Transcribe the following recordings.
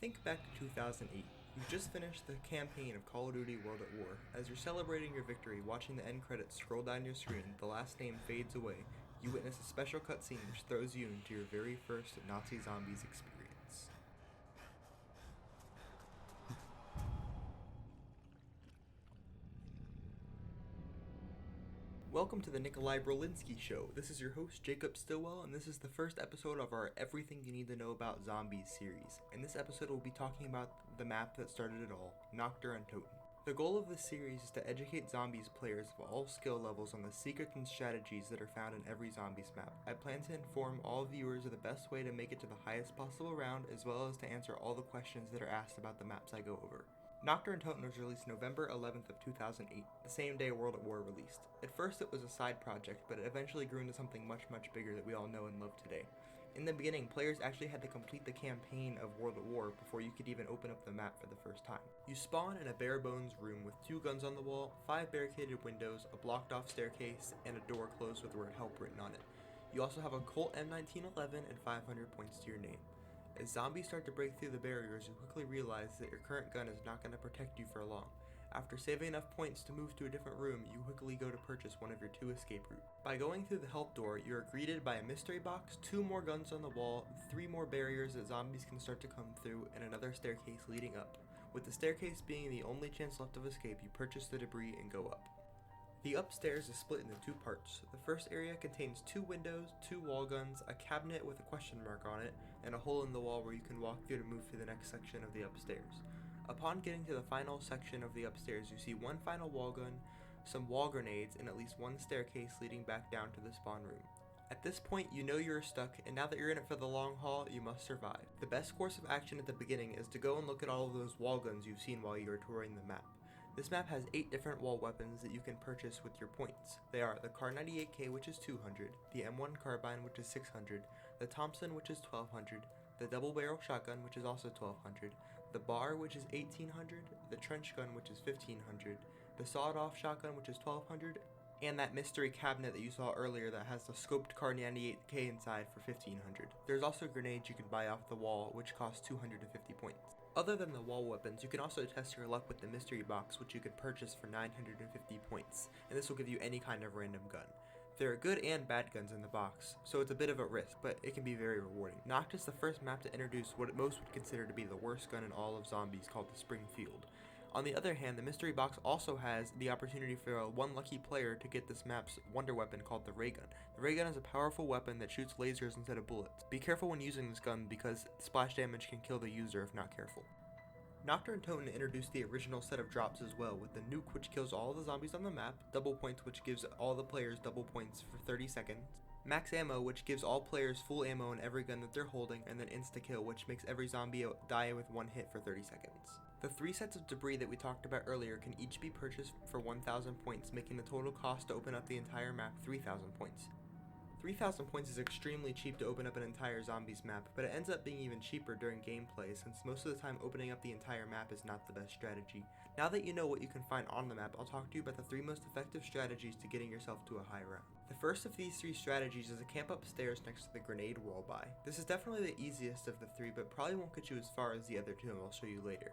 Think back to 2008. You've just finished the campaign of Call of Duty World at War. As you're celebrating your victory, watching the end credits scroll down your screen, the last name fades away. You witness a special cutscene which throws you into your very first Nazi zombies experience. Welcome to the Nikolai Berlinski Show. This is your host, Jacob Stillwell, and this is the first episode of our Everything You Need to Know About Zombies series. In this episode, we'll be talking about the map that started it all, Nacht Der Untoten. The goal of this series is to educate Zombies players of all skill levels on the secrets and strategies that are found in every Zombies map. I plan to inform all viewers of the best way to make it to the highest possible round, as well as to answer all the questions that are asked about the maps I go over. Nacht Der Untoten was released November 11th of 2008, the same day World at War released. At first it was a side project, but it eventually grew into something much bigger that we all know and love today. In the beginning, players actually had to complete the campaign of World at War before you could even open up the map for the first time. You spawn in a bare bones room with 2 guns on the wall, 5 barricaded windows, a blocked off staircase, and a door closed with the word help written on it. You also have a Colt M1911 and 500 points to your name. As zombies start to break through the barriers, you quickly realize that your current gun is not going to protect you for long. After saving enough points to move to a different room, you quickly go to purchase one of your 2 escape routes. By going through the help door, you are greeted by a mystery box, 2 more guns on the wall, 3 more barriers that zombies can start to come through, and another staircase leading up. With the staircase being the only chance left of escape, you purchase the debris and go up. The upstairs is split into 2 parts. The first area contains 2 windows, 2 wall guns, a cabinet with a question mark on it, and a hole in the wall where you can walk through to move to the next section of the upstairs. Upon getting to the final section of the upstairs, you see 1 final wall gun, some wall grenades, and at least 1 staircase leading back down to the spawn room. At this point, you know you're stuck, and now that you're in it for the long haul, you must survive. The best course of action at the beginning is to go and look at all of those wall guns you've seen while you are touring the map. This map has 8 different wall weapons that you can purchase with your points. They are the Kar 98K, which is 200, the M1 Carbine, which is 600, the Thompson, which is 1200, the double barrel shotgun, which is also 1200, the Bar, which is 1800, the trench gun, which is 1500, the sawed-off shotgun, which is 1200, and that mystery cabinet that you saw earlier that has the scoped Kar 98K inside for 1500. There's also grenades you can buy off the wall, which cost 250 points. Other than the wall weapons, you can also test your luck with the mystery box, which you could purchase for 950 points, and this will give you any kind of random gun. There are good and bad guns in the box, so it's a bit of a risk, but it can be very rewarding. Nacht is the first map to introduce what most would consider to be the worst gun in all of Zombies, called the Springfield. On the other hand, the mystery box also has the opportunity for one lucky player to get this map's wonder weapon called the ray gun. The ray gun is a powerful weapon that shoots lasers instead of bullets. Be careful when using this gun because splash damage can kill the user if not careful. Nacht Der Untoten introduced the original set of drops as well, with the nuke which kills all the zombies on the map, double points which gives all the players double points for 30 seconds, max ammo which gives all players full ammo in every gun that they're holding, and then insta-kill which makes every zombie die with 1 hit for 30 seconds. The 3 sets of debris that we talked about earlier can each be purchased for 1,000 points, making the total cost to open up the entire map 3,000 points. 3,000 points is extremely cheap to open up an entire Zombies map, but it ends up being even cheaper during gameplay since most of the time opening up the entire map is not the best strategy. Now that you know what you can find on the map, I'll talk to you about the 3 most effective strategies to getting yourself to a high round. The first of these 3 strategies is a camp upstairs next to the grenade wall buy. This is definitely the easiest of the 3, but probably won't get you as far as the other 2, and I'll show you later.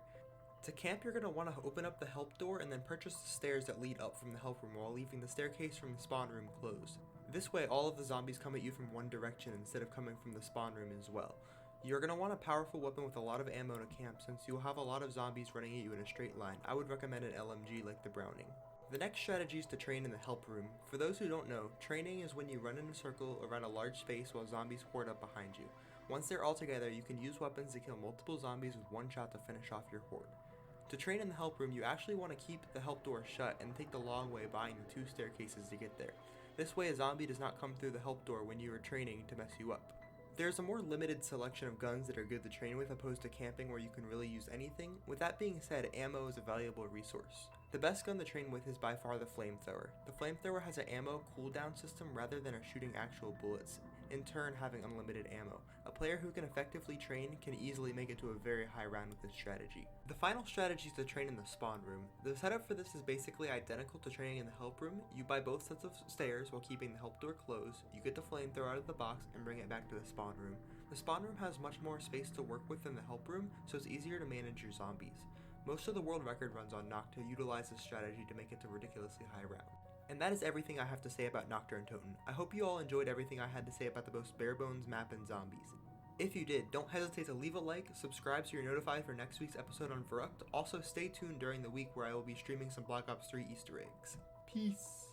To camp, you're going to want to open up the help door and then purchase the stairs that lead up from the help room while leaving the staircase from the spawn room closed. This way, all of the zombies come at you from one direction instead of coming from the spawn room as well. You're going to want a powerful weapon with a lot of ammo to camp since you'll have a lot of zombies running at you in a straight line. I would recommend an LMG like the Browning. The next strategy is to train in the help room. For those who don't know, training is when you run in a circle around a large space while zombies horde up behind you. Once they're all together, you can use weapons to kill multiple zombies with 1 shot to finish off your horde. To train in the help room, you actually want to keep the help door shut and take the long way buying the 2 staircases to get there. This way a zombie does not come through the help door when you are training to mess you up. There's a more limited selection of guns that are good to train with opposed to camping where you can really use anything. With that being said, ammo is a valuable resource. The best gun to train with is by far the flamethrower. The flamethrower has an ammo cooldown system rather than a shooting actual bullets. in turn having unlimited ammo. A player who can effectively train can easily make it to a very high round with this strategy. The final strategy is to train in the spawn room. The setup for this is basically identical to training in the help room. You buy both sets of stairs while keeping the help door closed, you get the flamethrower out of the box and bring it back to the spawn room. The spawn room has much more space to work with than the help room, so it's easier to manage your zombies. Most of the world record runs on Nacht utilize this strategy to make it to ridiculously high round. And that is everything I have to say about Nacht Der Untoten. I hope you all enjoyed everything I had to say about the most bare bones map and zombies. If you did, don't hesitate to leave a like, subscribe so you're notified for next week's episode on Verruckt. Also stay tuned during the week where I will be streaming some Black Ops 3 Easter eggs. Peace!